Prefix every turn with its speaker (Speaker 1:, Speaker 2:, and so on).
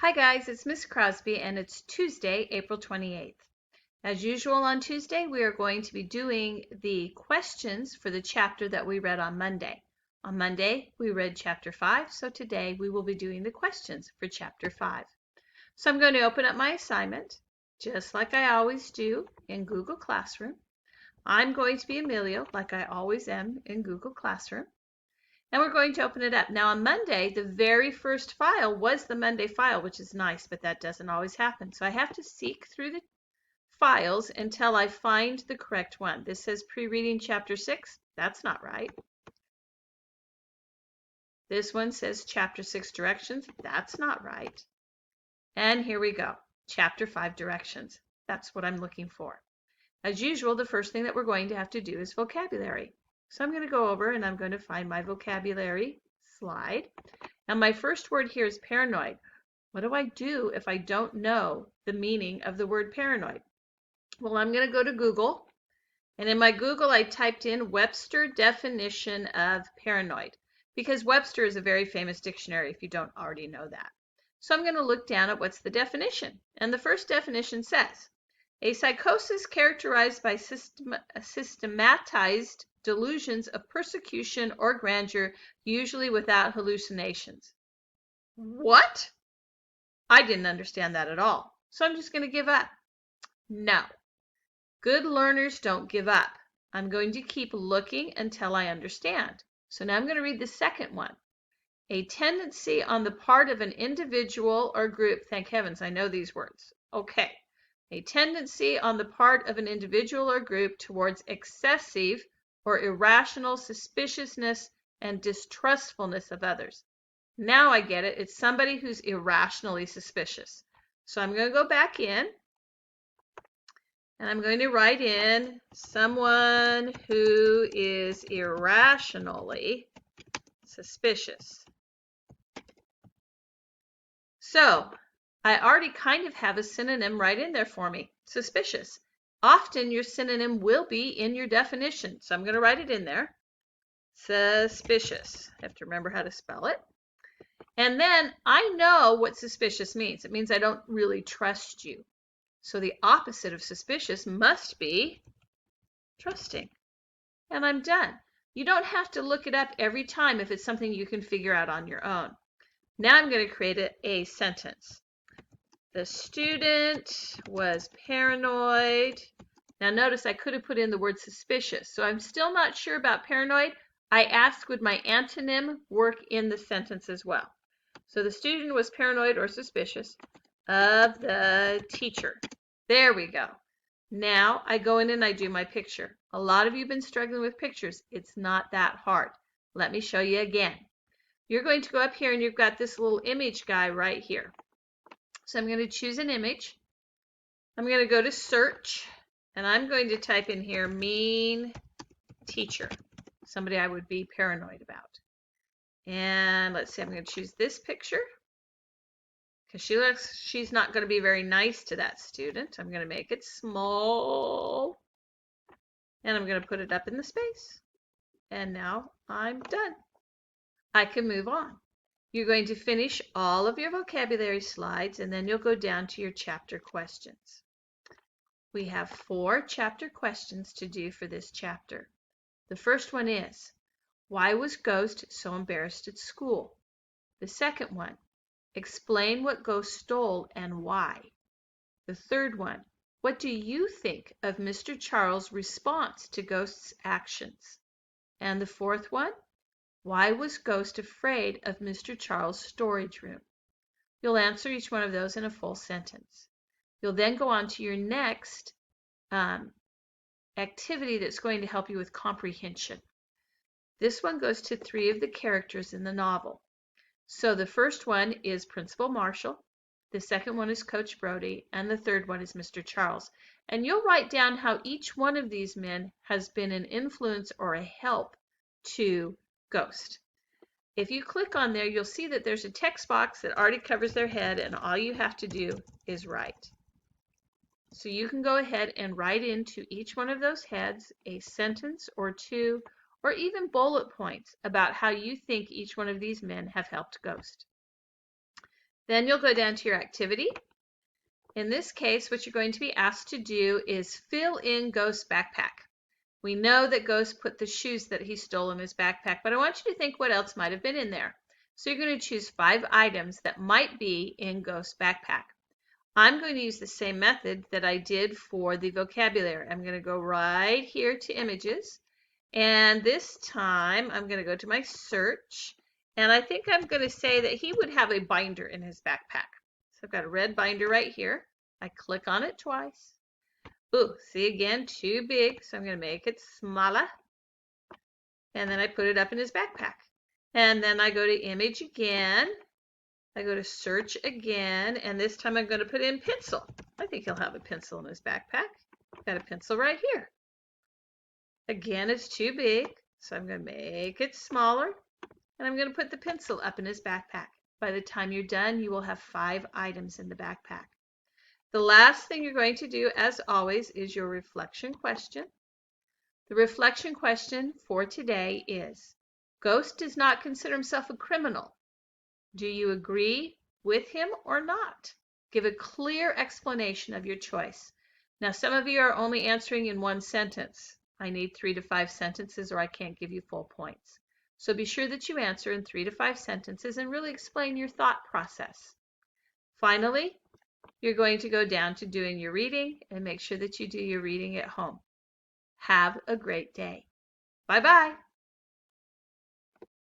Speaker 1: Hi guys, it's Miss Crosby and it's Tuesday, April 28th. As usual on Tuesday, we are going to be doing the questions for the chapter that we read on Monday. On Monday, we read chapter 5, so today we will be doing the questions for chapter 5. So I'm going to open up my assignment, just like I always do in Google Classroom. I'm going to be Emilio, like I always am in Google Classroom. And we're going to open it up. Now on Monday, the very first file was the Monday file, which is nice, but that doesn't always happen. So I have to seek through the files until I find the correct one. This says pre-reading chapter 6. That's not right. This one says chapter 6 directions. That's not right. And here we go. Chapter 5 directions. That's what I'm looking for. As usual, the first thing that we're going to have to do is vocabulary. So I'm going to go over and I'm going to find my vocabulary slide. And my first word here is paranoid. What do I do if I don't know the meaning of the word paranoid? Well, I'm going to go to Google. And in my Google, I typed in Webster definition of paranoid, because Webster is a very famous dictionary if you don't already know that. So I'm going to look down at what's the definition. And the first definition says, a psychosis characterized by systematized delusions of persecution or grandeur, usually without hallucinations. What? I didn't understand that at all. So I'm just going to give up. No. Good learners don't give up. I'm going to keep looking until I understand. So now I'm going to read the second one. A tendency on the part of an individual or group. Thank heavens, I know these words. Okay. A tendency on the part of an individual or group towards excessive or irrational suspiciousness and distrustfulness of others. Now I get it. It's somebody who's irrationally suspicious. So I'm going to go back in and I'm going to write in someone who is irrationally suspicious. So I already kind of have a synonym right in there for me, suspicious. Often your synonym will be in your definition, so I'm going to write it in there. Suspicious. I have to remember how to spell it. And then I know what suspicious means. It means I don't really trust you. So the opposite of suspicious must be trusting. And I'm done. You don't have to look it up every time if it's something you can figure out on your own. Now I'm going to create a sentence. The student was paranoid. Now notice I could have put in the word suspicious. So I'm still not sure about paranoid. I asked, would my antonym work in the sentence as well? So the student was paranoid or suspicious of the teacher. There we go. Now I go in and I do my picture. A lot of you have been struggling with pictures. It's not that hard. Let me show you again. You're going to go up here and you've got this little image guy right here. So I'm going to choose an image. I'm going to go to search and I'm going to type in here mean teacher, somebody I would be paranoid about. And let's see, I'm going to choose this picture because she's not going to be very nice to that student. I'm going to make it small and I'm going to put it up in the space. And now I'm done. I can move on. You're going to finish all of your vocabulary slides and then you'll go down to your chapter questions. We have 4 chapter questions to do for this chapter. The first one is, why was Ghost so embarrassed at school? The second one, explain what Ghost stole and why. The third one, what do you think of Mr. Charles' response to Ghost's actions? And the fourth one, why was Ghost afraid of Mr. Charles' storage room? You'll answer each one of those in a full sentence. You'll then go on to your next activity that's going to help you with comprehension. This one goes to 3 of the characters in the novel. So the first one is Principal Marshall, the second one is Coach Brody, and the third one is Mr. Charles. And you'll write down how each one of these men has been an influence or a help to Ghost. If you click on there, you'll see that there's a text box that already covers their head and all you have to do is write. So you can go ahead and write into each one of those heads a sentence or 2 or even bullet points about how you think each one of these men have helped Ghost. Then you'll go down to your activity. In this case, what you're going to be asked to do is fill in Ghost's backpack. We know that Ghost put the shoes that he stole in his backpack, but I want you to think what else might have been in there. So you're going to choose 5 items that might be in Ghost's backpack. I'm going to use the same method that I did for the vocabulary. I'm going to go right here to images, and this time I'm going to go to my search, and I think I'm going to say that he would have a binder in his backpack. So I've got a red binder right here. I click on it twice. Ooh, see again, too big, so I'm going to make it smaller. And then I put it up in his backpack. And then I go to image again. I go to search again, and this time I'm going to put in pencil. I think he'll have a pencil in his backpack. Got a pencil right here. Again, it's too big, so I'm going to make it smaller. And I'm going to put the pencil up in his backpack. By the time you're done, you will have 5 items in the backpack. The last thing you're going to do, as always, is your reflection question. The reflection question for today is, Ghost does not consider himself a criminal. Do you agree with him or not? Give a clear explanation of your choice. Now, some of you are only answering in 1 sentence. I need 3 to 5 sentences or I can't give you full points. So be sure that you answer in 3 to 5 sentences and really explain your thought process. Finally, you're going to go down to doing your reading and make sure that you do your reading at home. Have a great day. Bye-bye.